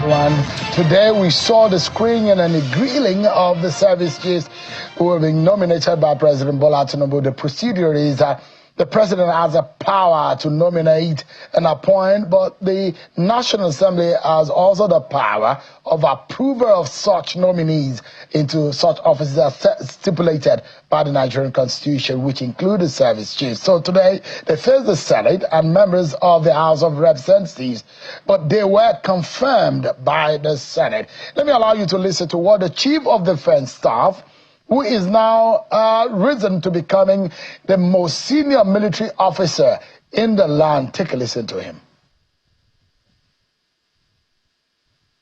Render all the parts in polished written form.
And today we saw the screening and the grilling of the service chiefs who were being nominated by President Bola Tinubu. The procedure is that the president has the power to nominate and appoint, but the National Assembly has also the power of approval of such nominees into such offices as stipulated by the Nigerian Constitution, which include the service chiefs. So today, they faced the Senate and members of the House of Representatives, but they were confirmed by the Senate. Let me allow you to listen to what the Chief of Defense Staff, who is now risen to becoming the most senior military officer in the land. Take a listen to him.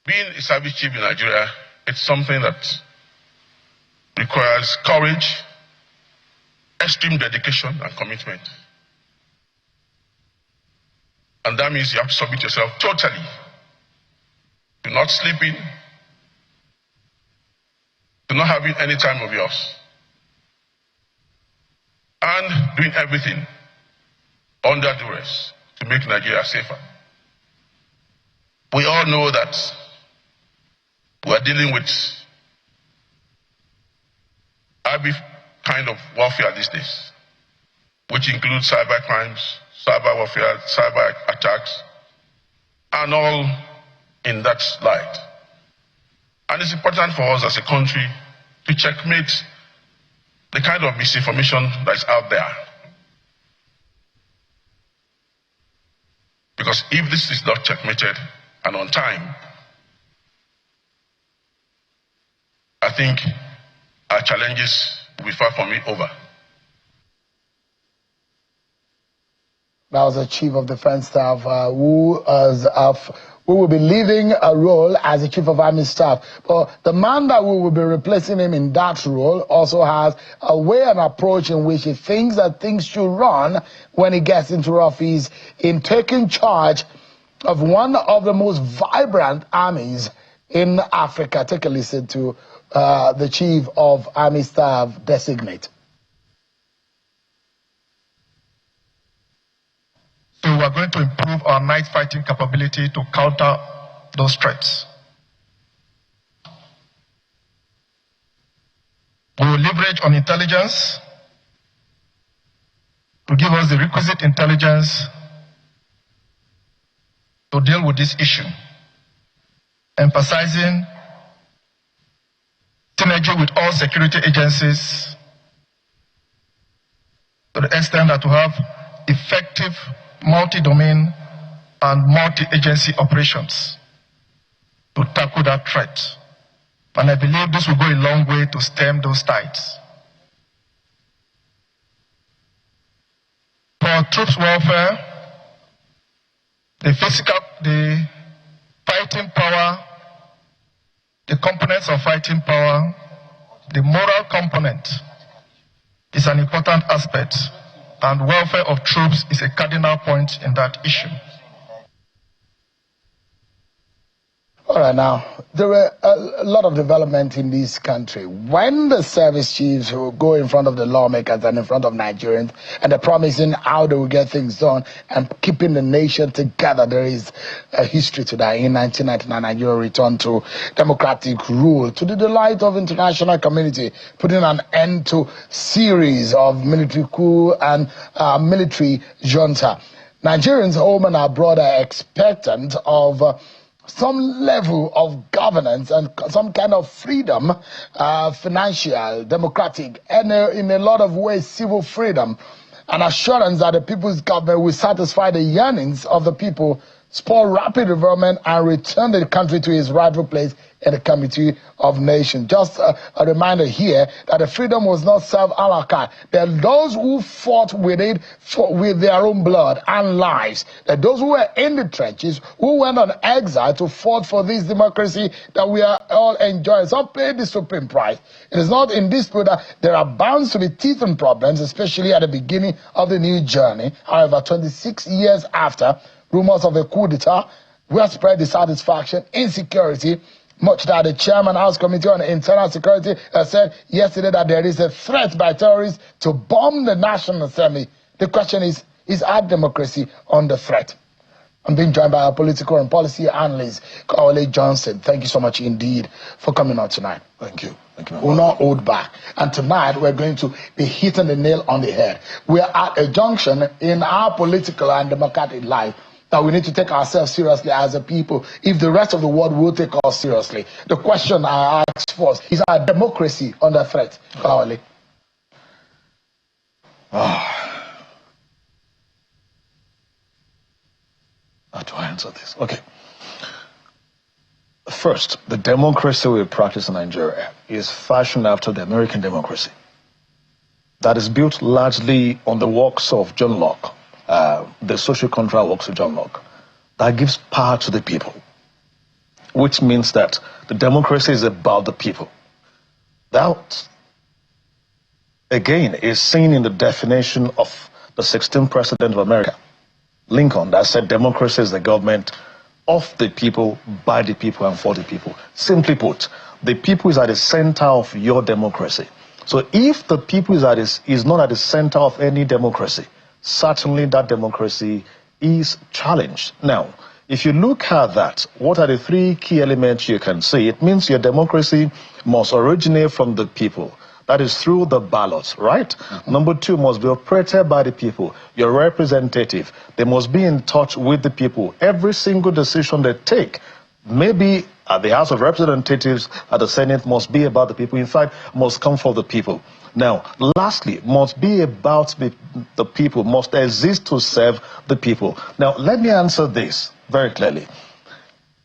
Being a service chief in Nigeria, it's something that requires courage, extreme dedication and commitment. And that means you have to submit yourself totally to not sleeping, to not having any time of yours, and doing everything under duress to make Nigeria safer. We all know that we are dealing with every kind of warfare these days, which includes cyber crimes, cyber warfare, cyber attacks, and all in that light. And it's important for us as a country to checkmate the kind of misinformation that's out there. Because if this is not checkmated and on time, I think our challenges will be far from it over. That was the Chief of Defense Staff who will be leaving a role as the Chief of Army Staff. But the man that will be replacing him in that role also has a way and approach in which he thinks that things should run when he gets into office in taking charge of one of the most vibrant armies in Africa. Take a listen to the Chief of Army Staff designate. So we are going to improve our night fighting capability to counter those threats. We will leverage on intelligence to give us the requisite intelligence to deal with this issue, emphasizing synergy with all security agencies to the extent that we have effective multi-domain and multi-agency operations to tackle that threat. And I believe this will go a long way to stem those tides. For troops welfare, the fighting power, the components of fighting power, the moral component is an important aspect, and welfare of troops is a cardinal point in that issue. All right, now, there were a lot of development in this country. When the service chiefs will go in front of the lawmakers and in front of Nigerians, and they're promising how they will get things done and keeping the nation together, there is a history to that. In 1999, Nigeria returned to democratic rule to the delight of international community, putting an end to series of military coup and military junta. Nigerians, home and abroad, are expectant of some level of governance and some kind of freedom, financial, democratic, and in a lot of ways civil freedom, and assurance that the people's government will satisfy the yearnings of the people, spur rapid development, and return the country to its rightful place in the community of nations. Just a reminder here that the freedom was not served a la carte. There are those who fought with it with their own blood and lives. There are those who were in the trenches, who went on exile to fight for this democracy that we are all enjoying. Some paid the supreme price. It is not in dispute that there are bound to be teething problems, especially at the beginning of the new journey. However, 26 years after, rumors of a coup d'etat will spread dissatisfaction, insecurity, much that the chairman House Committee on Internal Security said yesterday that there is a threat by terrorists to bomb the National Assembly. The question is our democracy under threat? I'm being joined by our political and policy analyst, Kawale Johnson. Thank you so much indeed for coming on tonight. Thank you. Thank you. We'll not hold back. And tonight we're going to be hitting the nail on the head. We are at a junction in our political and democratic life that we need to take ourselves seriously as a people if the rest of the world will take us seriously. The question I ask first is our democracy under threat? Kawale. How do I answer this? Okay. First, the democracy we practice in Nigeria is fashioned after the American democracy. That is built largely on the works of John Locke, the social contract works of John Locke. That gives power to the people, which means that the democracy is about the people. That, again, is seen in the definition of the 16th president of America, Lincoln, that said democracy is the government of the people, by the people, and for the people. Simply put, the people is at the center of your democracy. So if the people is not at the center of any democracy, certainly that democracy is challenged. Now, if you look at that, what are the three key elements you can see? It means your democracy must originate from the people. That is through the ballot, right? Mm-hmm. Number two, must be operated by the people. Your representative, they must be in touch with the people. Every single decision they take, maybe at the House of Representatives, at the Senate, must be about the people. In fact, must come for the people. Now, lastly, must be about the people, must exist to serve the people. Now, let me answer this very clearly.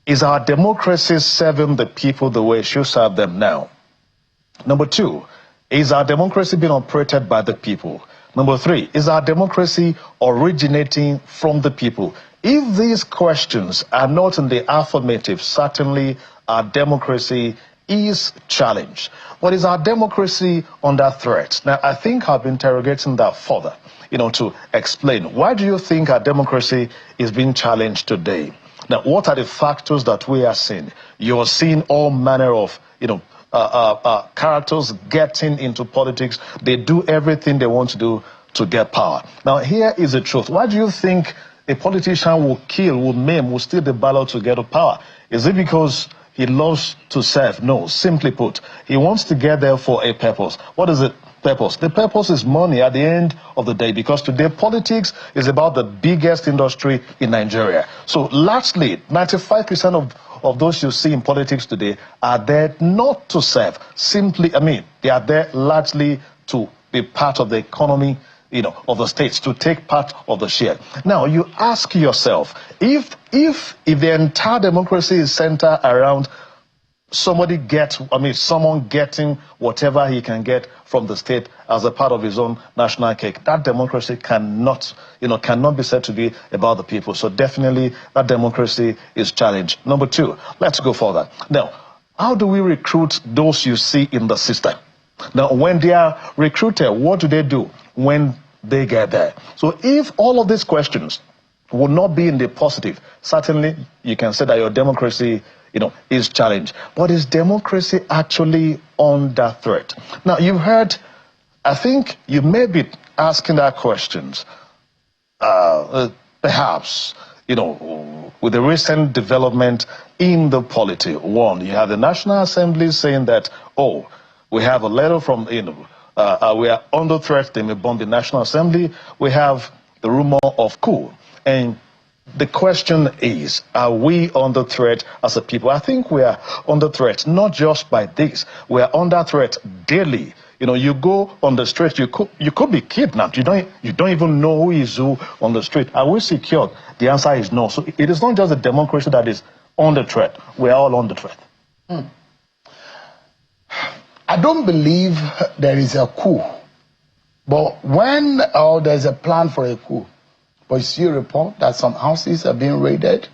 Is our democracy serving the people the way it should serve them now? Number two, is our democracy being operated by the people? Number three, is our democracy originating from the people? If these questions are not in the affirmative, certainly our democracy is challenged. But is our democracy under threat? Now, I think I'll be interrogating that further, to explain. Why do you think our democracy is being challenged today? Now, what are the factors that we are seeing? You're seeing all manner of, characters getting into politics. They do everything they want to do to get power. Now, here is the truth. Why do you think a politician will kill, will maim, will steal the ballot to get to power? Is it because he loves to serve? No, simply put, he wants to get there for a purpose. What is it? Purpose. The purpose is money at the end of the day, because today politics is about the biggest industry in Nigeria. So largely, 95% of those you see in politics today are there not to serve. Simply, they are there largely to be part of the economy, of the states, to take part of the share. Now, you ask yourself, if the entire democracy is centered around someone getting whatever he can get from the state as a part of his own national cake, that democracy cannot be said to be about the people. So definitely that democracy is challenged. Number two, let's go further. Now, how do we recruit those you see in the system? Now, when they are recruited, what do when they get there? So if all of these questions will not be in the positive, certainly you can say that your democracy is challenged. But is democracy actually under threat? Now, you've heard, I think you may be asking that questions, perhaps, with the recent development in the polity. One, you have the National Assembly saying that, we have a letter from, we are under threat, they may bomb the National Assembly. We have the rumor of coup. And the question is, are we under threat as a people? I think we are under threat, not just by this. We are under threat daily. You go on the street, you could be kidnapped. You don't even know who is who on the street. Are we secured? The answer is no. So it is not just the democracy that is under threat. We are all under threat. I don't believe there is a coup. But when there's a plan for a coup, but you see a report that some houses are being raided.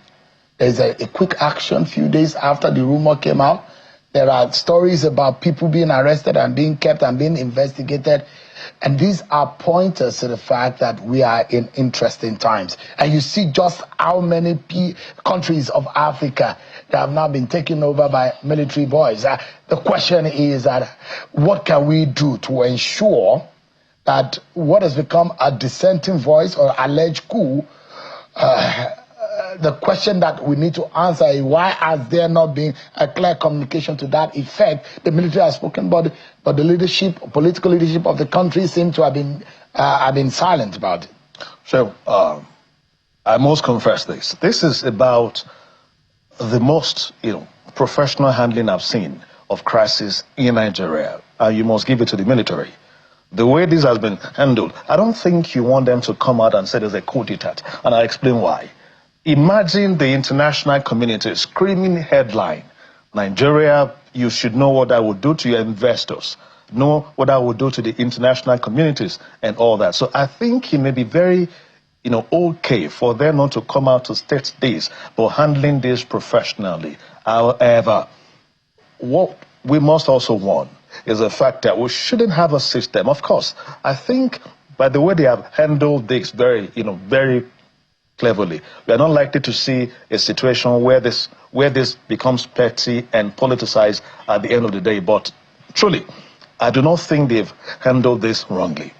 There's a quick action few days after the rumor came out. There are stories about people being arrested and being kept and being investigated. And these are pointers to the fact that we are in interesting times. And you see just how many countries of Africa that have now been taken over by military boys. The question is that what can we do to ensure that what has become a dissenting voice or alleged coup the question that we need to answer is why has there not been a clear communication to that effect? The military has spoken, but the leadership, political leadership of the country seem to have been silent about it. So I must confess this. This is about the most professional handling I've seen of crisis in Nigeria. You must give it to the military. The way this has been handled, I don't think you want them to come out and say there's a coup d'etat, and I'll explain why. Imagine the international community screaming headline, Nigeria, you should know what that would do to your investors, know what that would do to the international communities and all that. So I think it may be very, okay for them not to come out to state this, but handling this professionally. However, what we must also warn is the fact that we shouldn't have a system. Of course, I think by the way they have handled this very cleverly, we are not likely to see a situation where this becomes petty and politicized at the end of the day. But truly, I do not think they've handled this wrongly.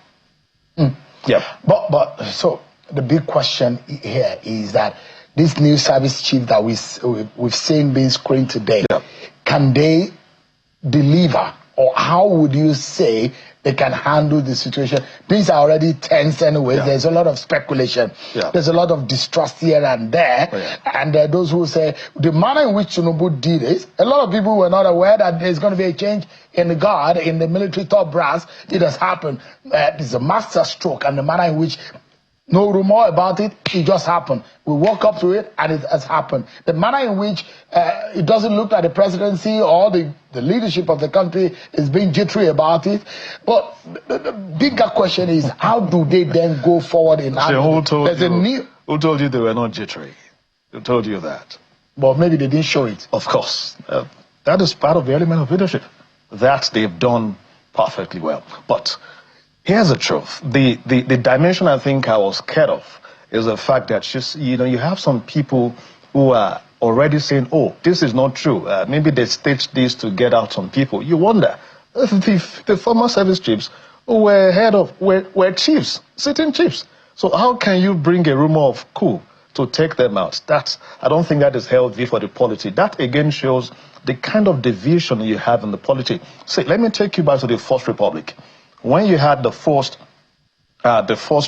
Yeah. But so the big question here is that this new service chief that we've seen being screened today, can they deliver, or how would you say they can handle the situation? Things are already tense anyway. There's a lot of speculation. There's a lot of distrust here and there. And those who say the manner in which Tinubu did it, a lot of people were not aware that there's going to be a change in the guard, in the military top brass. It has happened. It's a master stroke, and the manner in which no rumor about it, it just happened. We woke up to it and it has happened. The manner in which it doesn't look like the presidency or the leadership of the country is being jittery about it. But the bigger question is, how do they then go forward in who told you they were not jittery? Who told you that? Well, maybe they didn't show it. Of course. That is part of the element of leadership. That they've done perfectly well. But here's the truth. The dimension I think I was scared of is the fact that you have some people who are already saying, oh, this is not true. Maybe they staged this to get out some people. You wonder, the former service chiefs who were chiefs, sitting chiefs. So how can you bring a rumor of coup to take them out? I don't think that is healthy for the polity. That again shows the kind of division you have in the polity. See, let me take you back to the First Republic. When you had the First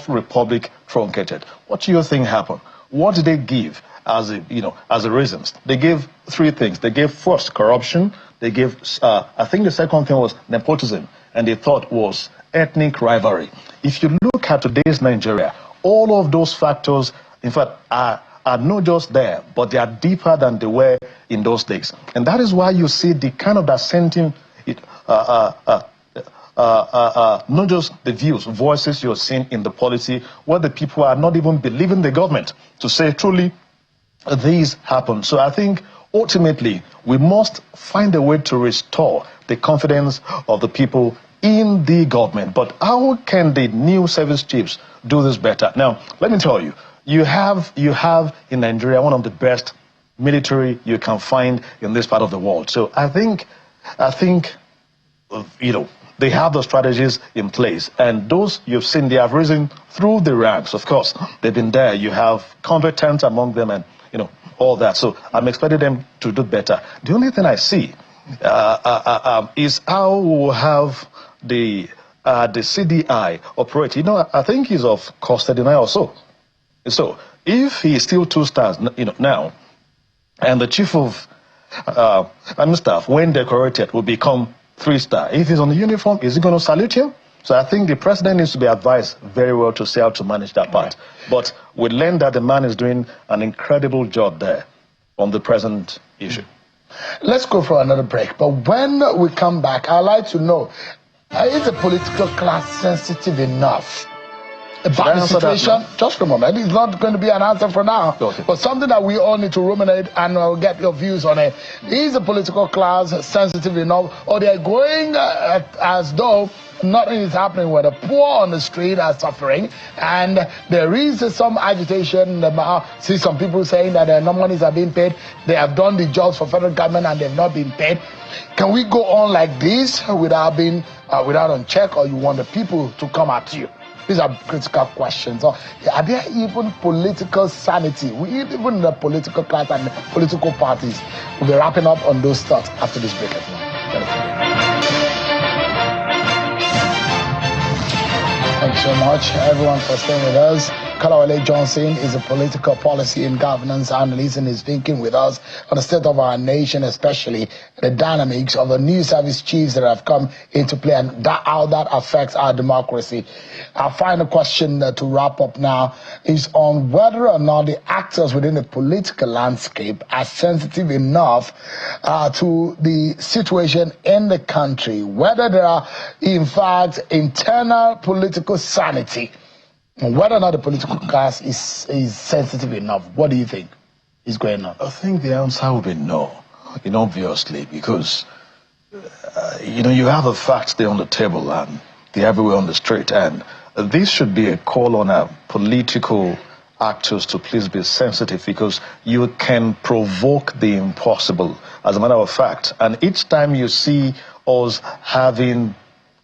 Republic truncated, what do you think happened? What did they give as the reasons? They gave three things. They gave first corruption. They gave, I think the second thing was nepotism, and they thought was ethnic rivalry. If you look at today's Nigeria, all of those factors, in fact, are not just there, but they are deeper than they were in those days. And that is why you see the kind of dissenting, not just the views, voices you're seeing in the polity, where the people are not even believing the government to say truly these happen. So I think ultimately we must find a way to restore the confidence of the people in the government. But how can the new service chiefs do this better? Now, let me tell you, you have in Nigeria one of the best military you can find in this part of the world. So I think they have the strategies in place, and those you've seen, they have risen through the ranks. Of course, they've been there. You have competent among them, and all that. So I'm expecting them to do better. The only thing I see is how we'll have the CDI operate. I think he's of cost 39 or so. So if he's still 2 stars, now, and the chief of army staff, when decorated, will become 3-star. If he's on the uniform, is he going to salute him? So I think the president needs to be advised very well to see how to manage that part. But we learned that the man is doing an incredible job there on the present issue. Let's go for another break. But when we come back, I'd like to know, is the political class sensitive enough about the situation? Just a moment. It's not going to be an answer for now. Okay. But something that we all need to ruminate, and I'll get your views on it. Is the political class sensitive enough, or they're going as though nothing is happening, where the poor on the street are suffering, and there is some agitation? See some people saying that no monies are being paid. They have done the jobs for federal government and they've not been paid. Can we go on like this without on check, or you want the people to come at you? These are critical questions. So, are there even political sanity? Even the political class and political parties. We'll be wrapping up on those thoughts after this break. Thanks so much, everyone, for staying with us. Kalawale Johnson is a political policy and governance analyst and is thinking with us on the state of our nation, especially the dynamics of the new service chiefs that have come into play and how that affects our democracy. Our final question to wrap up now is on whether or not the actors within the political landscape are sensitive enough to the situation in the country, whether there are, in fact, internal political sanity. Whether or not the political class is sensitive enough. What do you think is going on? I think the answer will be no, obviously, because, you have the facts there on the table and they're everywhere on the street. And this should be a call on our political actors to please be sensitive, because you can provoke the impossible, as a matter of fact. And each time you see us having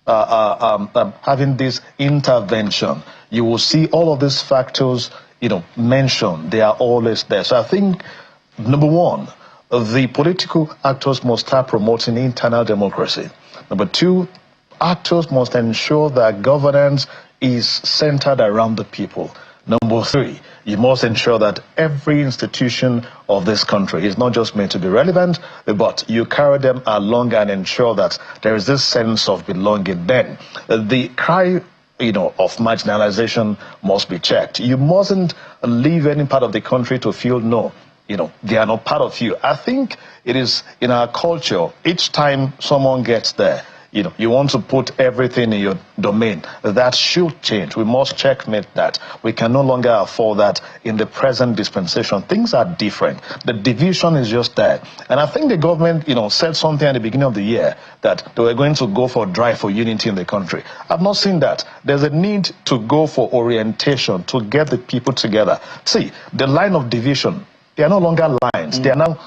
this intervention, you will see all of these factors, mentioned. They are always there. So I think, number one, the political actors must start promoting internal democracy. Number two, actors must ensure that governance is centered around the people. Number three, you must ensure that every institution of this country is not just meant to be relevant, but you carry them along and ensure that there is this sense of belonging. Then the cry of marginalization must be checked. You mustn't leave any part of the country to feel they are not part of you. I think it is in our culture, each time someone gets there, you want to put everything in your domain. That should change. We must checkmate that. We can no longer afford that in the present dispensation. Things are different. The division is just there. And I think the government, said something at the beginning of the year that they were going to go for a drive for unity in the country. I've not seen that. There's a need to go for orientation, to get the people together. See, the line of division, they are no longer lines. They are now,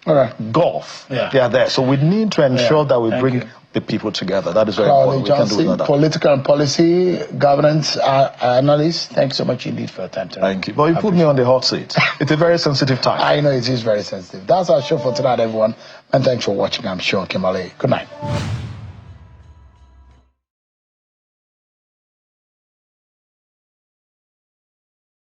all right. Gulf. Yeah. They are there. So we need to ensure that we bring the people together. That is very important. We can do without that. Political and policy governance analyst. Thanks so much indeed for your time today. Thank you. But you put me on the hot seat. It's a very sensitive time. I know it is very sensitive. That's our show for tonight, everyone. And thanks for watching. I'm Sean Kimale. Good night.